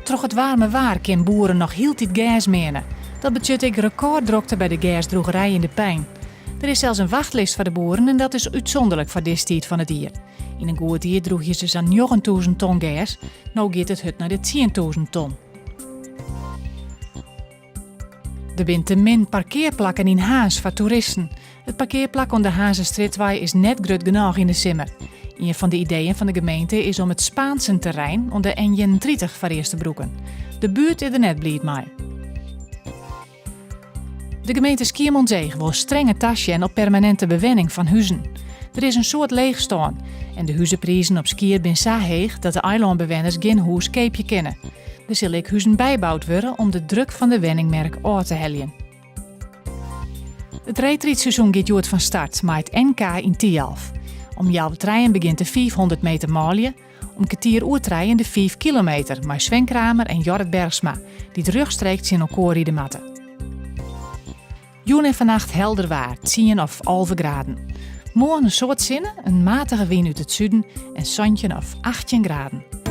Troch het warme waar ken boeren nog heel tijd gas menen. Dat betekent ik recorddrukte bij de gasdrogerij in de Pijn. Er is zelfs een wachtlijst voor de boeren en dat is uitzonderlijk voor deze tijd van het jaar. In een goed jaar droeg je ze zo'n 9.000 ton gas. Nu gaat het hut naar de 10.000 ton. Er zijn te min parkeerplakken in Haas voor toeristen. Het parkeerplak onder Hazenstritwij is net groot genoeg in de simmer. Een van de ideeën van de gemeente is om het Spaanse terrein onder N31 voor eerst te broeken. De buurt is er net blij mee. De gemeente Schiermonnikoog wil strenge tasje en op permanente bewenning van huizen. Er is een soort leegstaan en de huizenprijzen op Skier zijn zo hoog dat de eilandbewoners geen huis keepje kennen. Er zullen ook huizen bijbouwd worden om de druk van de wenningmerk uit te heljen. Het retreatseizoen gaat jood van start met het NK in Tialf. Om 11:30 begint de 500 meter malje. Om kwartier oertreien de 5 kilometer met Sven Kramer en Jorrit Bergsma, die het rugstreekt in elkaar de matten. Joen en vannacht helder waar, 10 of 11 graden. Morgen een soort zinnen, een matige wind uit het zuiden en zandje of 18 graden.